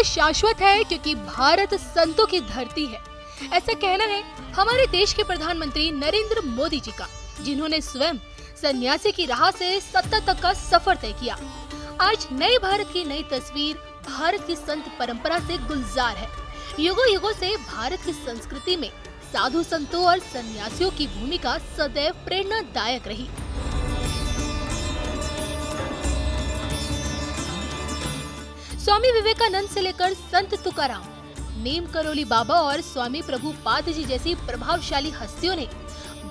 शाश्वत है क्योंकि भारत संतों की धरती है। ऐसा कहना है हमारे देश के प्रधानमंत्री नरेंद्र मोदी जी का, जिन्होंने स्वयं सन्यासी की राह से सत्ता तक का सफर तय किया। आज नए भारत की नई तस्वीर भारत की संत परंपरा से गुलजार है। युगों युगों से भारत की संस्कृति में साधु संतों और सन्यासियों की भूमिका सदैव प्रेरणादायक रही। स्वामी विवेकानंद से लेकर संत तुकाराम, नीम करोली बाबा और स्वामी प्रभुपाद जी जैसी प्रभावशाली हस्तियों ने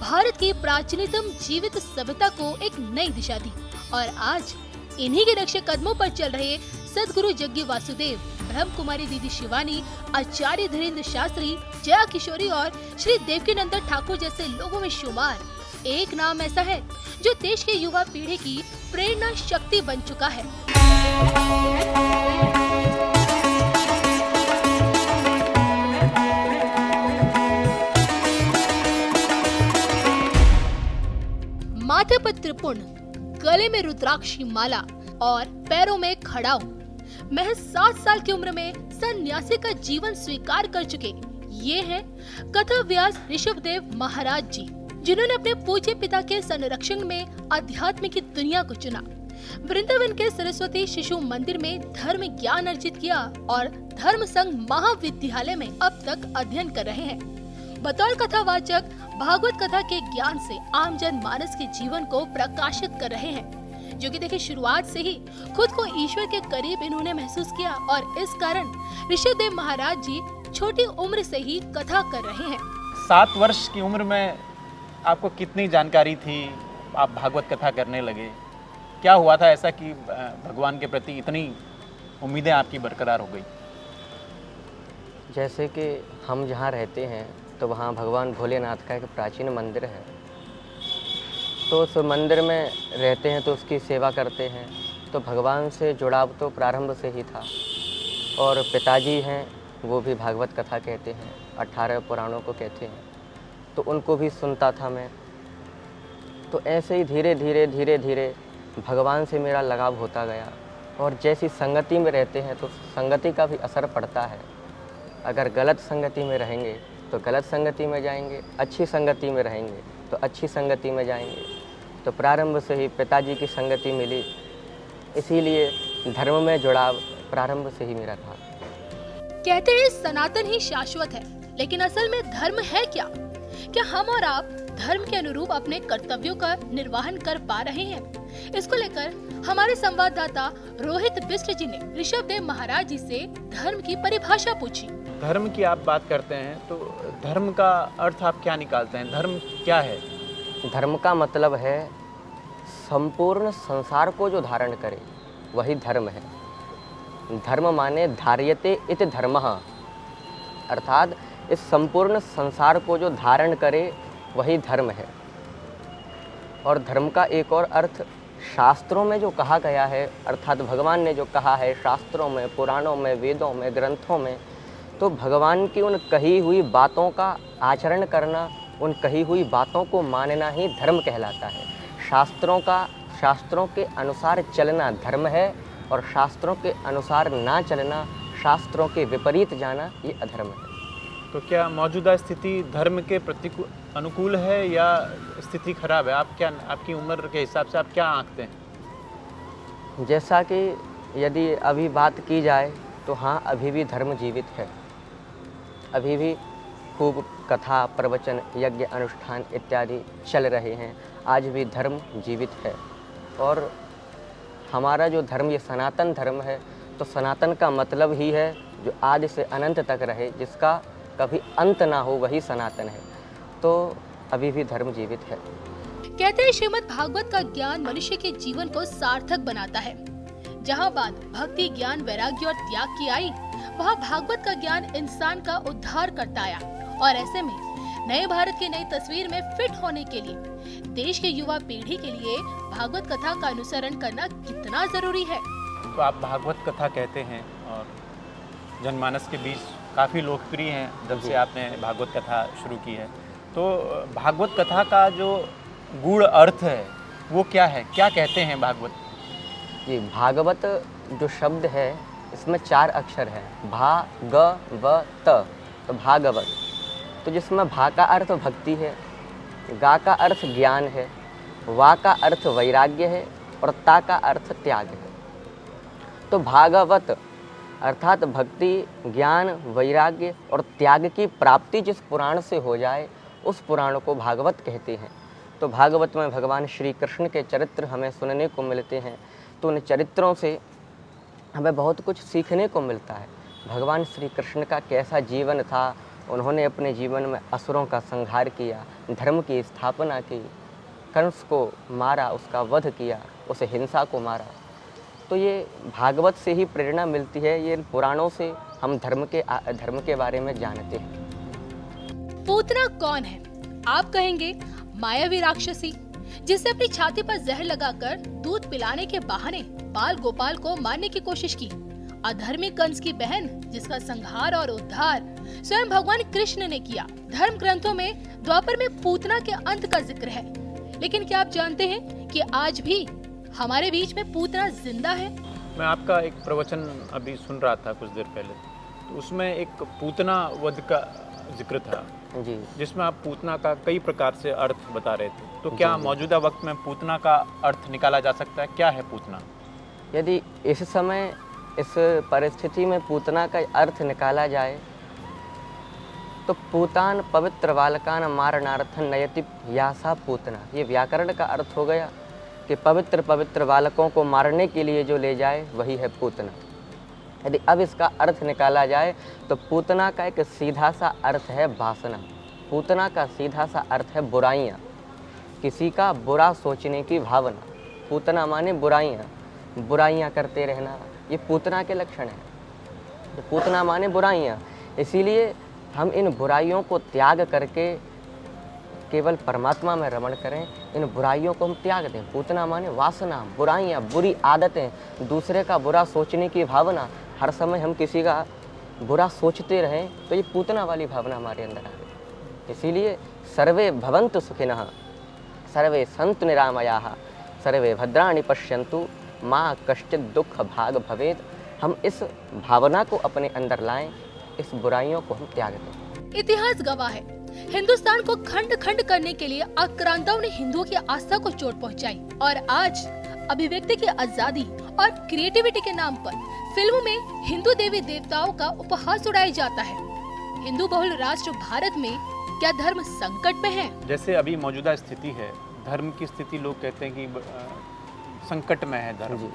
भारत की प्राचीनतम जीवित सभ्यता को एक नई दिशा दी। और आज इन्हीं के नक्शे कदमों पर चल रहे सदगुरु जग्गी वासुदेव, ब्रह्म कुमारी दीदी शिवानी, आचार्य धीरेन्द्र शास्त्री, जया किशोरी और श्री देवकीनंदन ठाकुर जैसे लोगों में शुमार एक नाम ऐसा है जो देश के युवा पीढ़ी की प्रेरणा शक्ति बन चुका है। माथे पर त्रिपुंड, गले में रुद्राक्षी माला और पैरों में खड़ाऊ, महज 7 साल की उम्र में सन्यासी का जीवन स्वीकार कर चुके ये हैं कथा व्यास ऋषभदेव महाराज जी, जिन्होंने अपने पूज्य पिता के संरक्षण में अध्यात्म की दुनिया को चुना। वृंदावन के सरस्वती शिशु मंदिर में धर्म ज्ञान अर्जित किया और धर्म संघ महाविद्यालय में अब तक अध्ययन कर रहे हैं। बतौर कथावाचक भागवत कथा के ज्ञान से आम जन मानस के जीवन को प्रकाशित कर रहे हैं, जो कि देखिए शुरुआत से ही खुद को ईश्वर के करीब इन्होंने महसूस किया और इस कारण ऋषभदेव महाराज जी छोटी उम्र से ही कथा कर रहे हैं। 7 वर्ष की उम्र में आपको कितनी जानकारी थी, आप भागवत कथा करने लगे? क्या हुआ था ऐसा कि भगवान के प्रति इतनी उम्मीदें आपकी बरकरार हो गई? जैसे कि हम जहाँ रहते हैं तो वहाँ भगवान भोलेनाथ का एक प्राचीन मंदिर है, तो उस मंदिर में रहते हैं तो उसकी सेवा करते हैं, तो भगवान से जुड़ाव तो प्रारंभ से ही था। और पिताजी हैं वो भी भागवत कथा कहते हैं, 18 पुराणों को कहते हैं, तो उनको भी सुनता था मैं। तो ऐसे ही धीरे धीरे भगवान से मेरा लगाव होता गया। और जैसी संगति में रहते हैं तो संगति का भी असर पड़ता है। अगर गलत संगति में रहेंगे तो गलत संगति में जाएंगे, अच्छी संगति में रहेंगे तो अच्छी संगति में जाएंगे। तो प्रारंभ से ही पिताजी की संगति मिली, इसीलिए धर्म में जुड़ाव प्रारंभ से ही मेरा था। कहते हैं सनातन ही शाश्वत है, लेकिन असल में धर्म है क्या? क्या हम और आप धर्म के अनुरूप अपने कर्तव्यों का निर्वहन कर पा रहे हैं? इसको लेकर हमारे संवाददाता रोहित बिष्ट जी ने ऋषभदेव महाराज जी से धर्म की परिभाषा पूछी। धर्म की आप बात करते हैं तो धर्म का अर्थ आप क्या निकालते हैं? धर्म क्या है? धर्म का मतलब है संपूर्ण संसार को जो धारण करे वही धर्म है। धर्म माने धार्यते इति धर्मः, अर्थात इस संपूर्ण संसार को जो धारण करे वही धर्म है। और धर्म का एक और अर्थ शास्त्रों में जो कहा गया है, अर्थात भगवान ने जो कहा है शास्त्रों में, पुराणों में, वेदों में, ग्रंथों में, तो भगवान की उन कही हुई बातों का आचरण करना, उन कही हुई बातों को मानना ही धर्म कहलाता है। शास्त्रों के अनुसार चलना धर्म है और शास्त्रों के अनुसार ना चलना, शास्त्रों के विपरीत जाना, ये अधर्म है। तो क्या मौजूदा स्थिति धर्म के अनुकूल है या स्थिति खराब है? आपकी उम्र के हिसाब से आप क्या आंकते हैं? जैसा कि यदि अभी बात की जाए तो हाँ, अभी भी धर्म जीवित है। अभी भी खूब कथा, प्रवचन, यज्ञ, अनुष्ठान इत्यादि चल रहे हैं। आज भी धर्म जीवित है। और हमारा जो धर्म ये सनातन धर्म है, तो सनातन का मतलब ही है जो आदि से अनंत तक रहे, जिसका कभी अंत ना हो, वही सनातन है। तो अभी भी धर्म जीवित है। कहते हैं श्रीमद् भागवत का ज्ञान मनुष्य के जीवन को सार्थक बनाता है। जहाँ बात भक्ति, ज्ञान, वैराग्य और त्याग की आई, वहाँ भागवत का ज्ञान इंसान का उद्धार करता आया। और ऐसे में नए भारत की नई तस्वीर में फिट होने के लिए देश के युवा पीढ़ी के लिए भागवत कथा का अनुसरण करना कितना जरूरी है। तो आप भागवत कथा कहते हैं और जनमानस के बीच काफ़ी लोकप्रिय हैं जब से आपने भागवत कथा शुरू की है। तो भागवत कथा का जो गूढ़ अर्थ है वो क्या है? क्या कहते हैं भागवत? जी, भागवत जो शब्द है इसमें 4 अक्षर हैं, भा ग व त, तो भागवत। तो जिसमें भा का अर्थ भक्ति है, गा का अर्थ ज्ञान है, वा का अर्थ वैराग्य है और ता का अर्थ त्याग है। तो भागवत अर्थात भक्ति, ज्ञान, वैराग्य और त्याग की प्राप्ति जिस पुराण से हो जाए उस पुराण को भागवत कहते हैं। तो भागवत में भगवान श्री कृष्ण के चरित्र हमें सुनने को मिलते हैं, तो उन चरित्रों से हमें बहुत कुछ सीखने को मिलता है। भगवान श्री कृष्ण का कैसा जीवन था, उन्होंने अपने जीवन में असुरों का संहार किया, धर्म की स्थापना की, कंस को मारा, उसका वध किया, उसे हिंसा को मारा। तो ये भागवत से ही प्रेरणा मिलती है, ये पुराणों से हम धर्म के बारे में जानते हैं। पूतना कौन है? आप कहेंगे मायावी राक्षसी जिसने अपनी छाती पर जहर लगाकर दूध पिलाने के बहाने बाल गोपाल को मारने की कोशिश की। अधर्मी कंस की बहन जिसका संहार और उद्धार स्वयं भगवान कृष्ण ने किया। धर्म ग्रंथों में द्वापर में पूतना के अंत का जिक्र है, लेकिन क्या आप जानते हैं कि आज भी हमारे बीच में पूतना जिंदा है? मैं आपका एक प्रवचन अभी सुन रहा था कुछ देर पहले, तो उसमें एक पूतना वध का जिक्र था जी, जिसमें आप पूतना का कई प्रकार से अर्थ बता रहे थे। तो क्या मौजूदा वक्त में पूतना का अर्थ निकाला जा सकता है? क्या है पूतना? यदि इस समय इस परिस्थिति में पूतना का अर्थ निकाला जाए तो पूतान पवित्र बालकान मारणार्थन नयति यासा पूतना, ये व्याकरण का अर्थ हो गया कि पवित्र पवित्र बालकों को मारने के लिए जो ले जाए वही है पूतना। यदि अब इसका अर्थ निकाला जाए तो पूतना का एक सीधा सा अर्थ है वासना। पूतना का सीधा सा अर्थ है बुराइयाँ, किसी का बुरा सोचने की भावना। पूतना माने बुराइयाँ, बुराइयाँ करते रहना, ये पूतना के लक्षण हैं। तो पूतना माने बुराइयाँ, इसीलिए हम इन बुराइयों को त्याग करके केवल परमात्मा में रमण करें, इन बुराइयों को हम त्याग दें। पूतना माने वासना, बुराइयाँ, बुरी आदतें, दूसरे का बुरा सोचने की भावना, हर समय हम किसी का बुरा सोचते रहें तो ये पूतना वाली भावना हमारे अंदर आ गई। इसीलिए सर्वे भवन्तु सुखिनः, सर्वे सन्तु निरामयाः, सर्वे भद्राणि पश्यन्तु, माँ कश्चित् दुख भाग भवेत्। हम इस भावना को अपने अंदर लाएं, इस बुराइयों को हम त्याग दें। इतिहास गवाह है, हिंदुस्तान को खंड खंड करने के लिए आक्रांताओं ने हिंदुओं की आस्था को चोट पहुंचाई और आज अभिव्यक्ति की आजादी और क्रिएटिविटी के नाम पर फिल्मों में हिंदू देवी देवताओं का उपहास उड़ाया जाता है। हिंदू बहुल राष्ट्र भारत में क्या धर्म संकट में है? जैसे अभी मौजूदा स्थिति है, धर्म की स्थिति लोग कहते हैं कि संकट में है धर्म।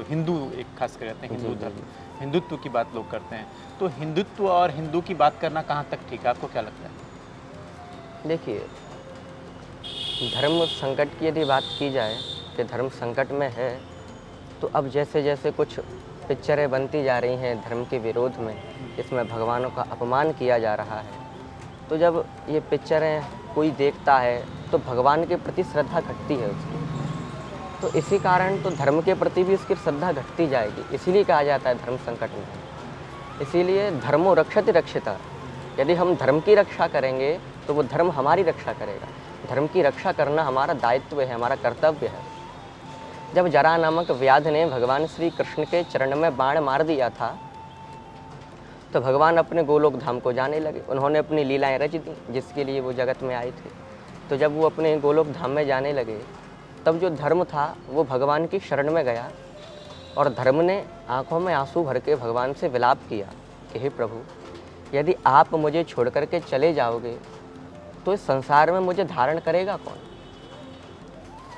हिंदू एक खास कर कहते हैं हिंदू धर्म, हिंदुत्व की बात लोग करते हैं। तो हिंदुत्व और हिंदू की बात करना कहाँ तक ठीक है? आपको क्या लगता है? देखिए, धर्म संकट की यदि बात की जाए कि धर्म संकट में है, तो अब जैसे जैसे कुछ पिक्चरें बनती जा रही हैं धर्म के विरोध में, इसमें भगवानों का अपमान किया जा रहा है, तो जब ये पिक्चरें कोई देखता है तो भगवान के प्रति श्रद्धा घटती है उसकी। तो इसी कारण तो धर्म के प्रति भी उसकी श्रद्धा घटती जाएगी, इसीलिए कहा जाता है धर्म संकट में है। इसीलिए धर्मो रक्षति रक्षिता, यदि हम धर्म की रक्षा करेंगे तो वो धर्म हमारी रक्षा करेगा। धर्म की रक्षा करना हमारा दायित्व है, हमारा कर्तव्य है। जब जरा नामक व्याध ने भगवान श्री कृष्ण के चरण में बाण मार दिया था तो भगवान अपने गोलोक धाम को जाने लगे। उन्होंने अपनी लीलाएं रच दी जिसके लिए वो जगत में आए थे। तो जब वो अपने गोलोक धाम में जाने लगे तब जो धर्म था वो भगवान की शरण में गया और धर्म ने आंखों में आंसू भर के भगवान से विलाप किया कि हे प्रभु, यदि आप मुझे छोड़ करके चले जाओगे तो इस संसार में मुझे धारण करेगा कौन?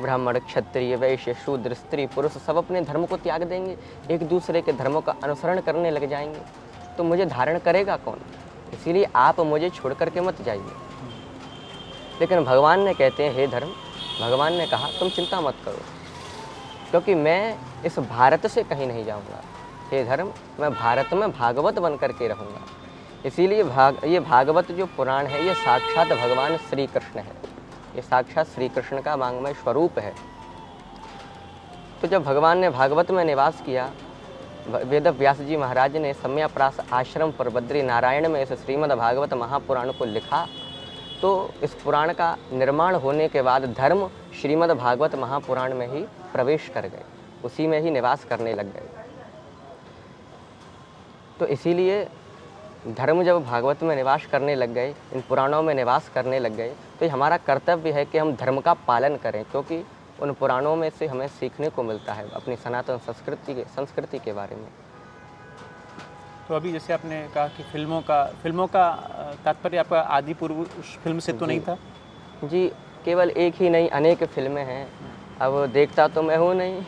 ब्राह्मण, क्षत्रिय, वैश्य, शूद्र, स्त्री, पुरुष सब अपने धर्म को त्याग देंगे, एक दूसरे के धर्मों का अनुसरण करने लग जाएंगे, तो मुझे धारण करेगा कौन? इसीलिए आप मुझे छोड़ करके मत जाइए। लेकिन भगवान ने कहते हैं, हे धर्म, भगवान ने कहा तुम चिंता मत करो, क्योंकि मैं इस भारत से कहीं नहीं जाऊंगा। हे धर्म, मैं भारत में भागवत बन करके रहूँगा। इसीलिए ये भागवत जो पुराण है ये साक्षात भगवान श्री कृष्ण है, ये साक्षात श्री कृष्ण का वांग्मय स्वरूप है। तो जब भगवान ने भागवत में निवास किया, वेद व्यास जी महाराज ने सम्याप्रास आश्रम पर बद्री नारायण में इस श्रीमद् भागवत महापुराण को लिखा, तो इस पुराण का निर्माण होने के बाद धर्म श्रीमद् भागवत महापुराण में ही प्रवेश कर गए, उसी में ही निवास करने लग गए। तो इसीलिए धर्म जब भागवत में निवास करने लग गए, इन पुराणों में निवास करने लग गए, तो ये हमारा कर्तव्य है कि हम धर्म का पालन करें, क्योंकि उन पुराणों में से हमें सीखने को मिलता है अपनी सनातन संस्कृति के बारे में। तो अभी जैसे आपने कहा कि फिल्मों का तात्पर्य आपका आदि पूर्व उस फिल्म से तो नहीं था? जी, केवल एक ही नहीं, अनेक फिल्में हैं। अब देखता तो मैं हूँ नहीं,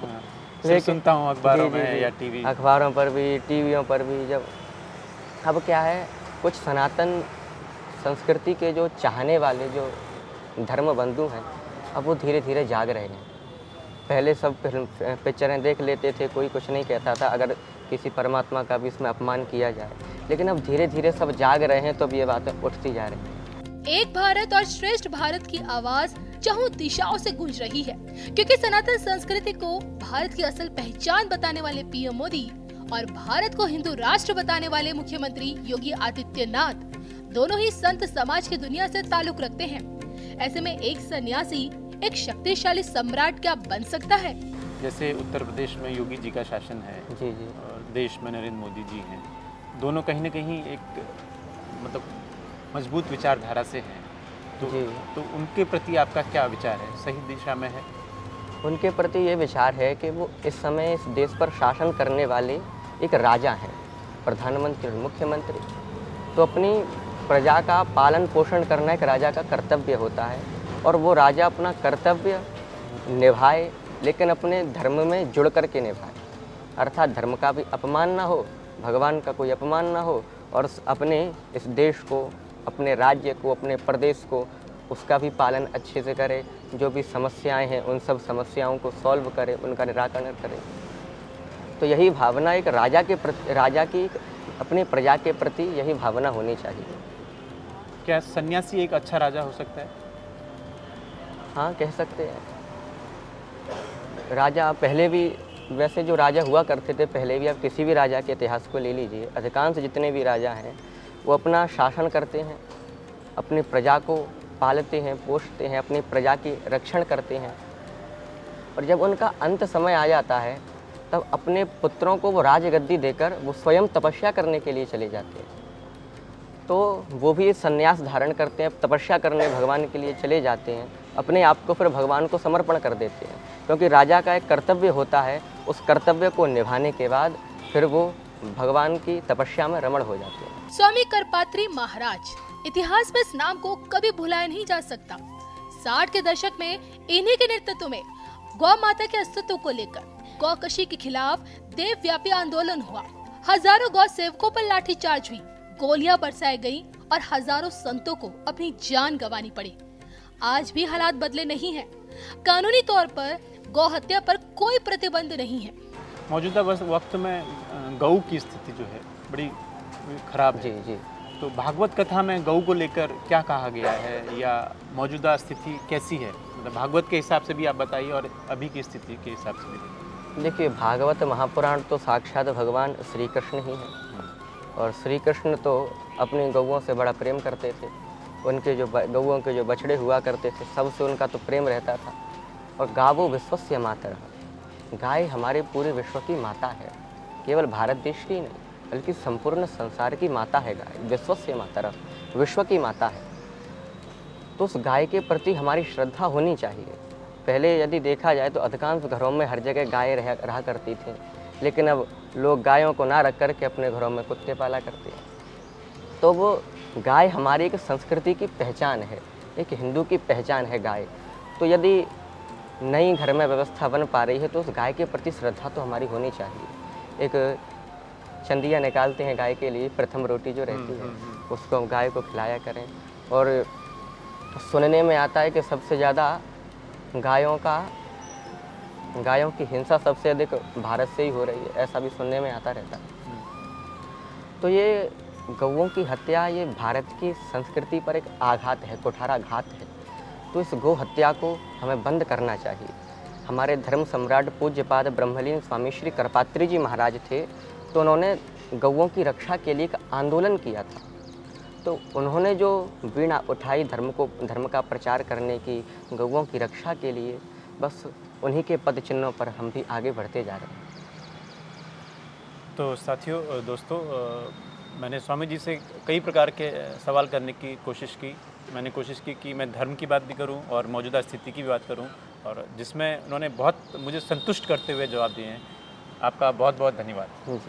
सिर्फ सुनता हूँ अखबारों जी, जी, में जी। या टीवी। अखबारों पर भी, टीवियों पर भी। जब अब क्या है, कुछ सनातन संस्कृति के जो चाहने वाले जो धर्म बंधु हैं, अब वो धीरे धीरे जाग रहे हैं। पहले सब पिक्चरें देख लेते थे, कोई कुछ नहीं कहता था अगर किसी परमात्मा का भी इसमें अपमान किया जाए, लेकिन अब धीरे धीरे सब जाग रहे हैं, तो अब ये बातें उठती जा रही हैं। एक भारत और श्रेष्ठ भारत की आवाज चारों दिशाओं से गूंज रही है, क्योंकि सनातन संस्कृति को भारत की असल पहचान बताने वाले पीएम मोदी और भारत को हिंदू राष्ट्र बताने वाले मुख्यमंत्री योगी आदित्यनाथ दोनों ही संत समाज की दुनिया से ताल्लुक रखते हैं। ऐसे में एक सन्यासी एक शक्तिशाली सम्राट क्या बन सकता है? जैसे उत्तर प्रदेश में योगी जी का शासन है जी जी। और देश में नरेंद्र मोदी जी हैं, दोनों कहीं ना कहीं एक मतलब मजबूत विचारधारा से हैं, तो उनके प्रति आपका क्या विचार है? सही दिशा में है? उनके प्रति ये विचार है कि वो इस समय इस देश पर शासन करने वाले एक राजा हैं, प्रधानमंत्री और मुख्यमंत्री। तो अपनी प्रजा का पालन पोषण करना एक राजा का कर्तव्य होता है, और वो राजा अपना कर्तव्य निभाए, लेकिन अपने धर्म में जुड़ कर के निभाए। अर्थात धर्म का भी अपमान ना हो, भगवान का कोई अपमान ना हो, और अपने इस देश को, अपने राज्य को, अपने प्रदेश को, उसका भी पालन अच्छे से करे। जो भी समस्याएं हैं उन सब समस्याओं को सॉल्व करे, उनका निराकरण करे। तो यही भावना एक राजा की अपनी प्रजा के प्रति यही भावना होनी चाहिए। क्या सन्यासी एक अच्छा राजा हो सकता है? हाँ, कह सकते हैं। राजा पहले भी, वैसे जो राजा हुआ करते थे पहले भी, आप किसी भी राजा के इतिहास को ले लीजिए, अधिकांश जितने भी राजा हैं वो अपना शासन करते हैं, अपनी प्रजा को पालते हैं, पोषते हैं, अपनी प्रजा की रक्षण करते हैं, और जब उनका अंत समय आ जाता है तब अपने पुत्रों को वो राजगद्दी देकर वो स्वयं तपस्या करने के लिए चले जाते हैं। तो वो भी संन्यास धारण करते हैं, तपस्या करने भगवान के लिए चले जाते हैं, अपने आप को फिर भगवान को समर्पण कर देते हैं, क्योंकि राजा का एक कर्तव्य होता है। उस कर्तव्य को निभाने के बाद फिर वो भगवान की तपस्या में रमण हो जाते हैं। स्वामी करपात्री महाराज, इतिहास में इस नाम को कभी भुलाया नहीं जा सकता। 60 के दशक में इन्हीं के नेतृत्व में गौ माता के अस्तित्व को लेकर गौकशी के खिलाफ देशव्यापी आंदोलन हुआ। हजारों गौ सेवकों पर लाठीचार्ज हुई, गोलियां बरसाई गई और हजारों संतों को अपनी जान गंवानी पड़ी। आज भी हालात बदले नहीं हैं। कानूनी तौर पर गौ हत्या पर कोई प्रतिबंध नहीं है। मौजूदा वक्त में गऊ की स्थिति जो है बड़ी खराब है। जी जी। तो भागवत कथा में गऊ को लेकर क्या कहा गया है, या मौजूदा स्थिति कैसी है? मतलब भागवत के हिसाब से भी आप बताइए और अभी की स्थिति के हिसाब से भी। देखिए, भागवत महापुराण तो साक्षात भगवान श्री कृष्ण ही हैं, और श्री कृष्ण तो अपनी गौओं से बड़ा प्रेम करते थे। उनके जो गौओं के जो बछड़े हुआ करते थे, सबसे उनका तो प्रेम रहता था। और गावो विश्वस्य मातरः, गाय हमारे पूरे विश्व की माता है। केवल भारत देश की नहीं, बल्कि संपूर्ण संसार की माता है गाय। विश्वस्य मातरः, विश्व की माता है। तो उस गाय के प्रति हमारी श्रद्धा होनी चाहिए। पहले यदि देखा जाए तो अधिकांश घरों में हर जगह गाय रहा करती थी, लेकिन अब लोग गायों को ना रख करके अपने घरों में कुत्ते पाला करते हैं। तो वो गाय हमारी एक संस्कृति की पहचान है, एक हिंदू की पहचान है गाय। तो यदि नई घर में व्यवस्था बन पा रही है तो उस गाय के प्रति श्रद्धा तो हमारी होनी चाहिए। एक चंदिया निकालते हैं गाय के लिए, प्रथम रोटी जो रहती है उसको गाय को खिलाया करें। और सुनने में आता है कि सबसे ज़्यादा गायों की हिंसा सबसे अधिक भारत से ही हो रही है, ऐसा भी सुनने में आता रहता है। तो ये गौओं की हत्या, ये भारत की संस्कृति पर एक आघात है, कुठाराघात है। तो इस गौ हत्या को हमें बंद करना चाहिए। हमारे धर्म सम्राट पूज्यपाद ब्रह्मलीन स्वामी श्री करपात्री जी महाराज थे, तो उन्होंने गौओं की रक्षा के लिए एक आंदोलन किया था। तो उन्होंने जो वीणा उठाई धर्म का प्रचार करने की, गौओं की रक्षा के लिए, बस उन्हीं के पद चिन्हों पर हम भी आगे बढ़ते जा रहे हैं। तो साथियों, दोस्तों, मैंने स्वामी जी से कई प्रकार के सवाल करने की कोशिश की। मैंने कोशिश की कि मैं धर्म की बात भी करूं और मौजूदा स्थिति की भी बात करूं, और जिसमें उन्होंने बहुत मुझे संतुष्ट करते हुए जवाब दिए हैं। आपका बहुत बहुत धन्यवाद। जी।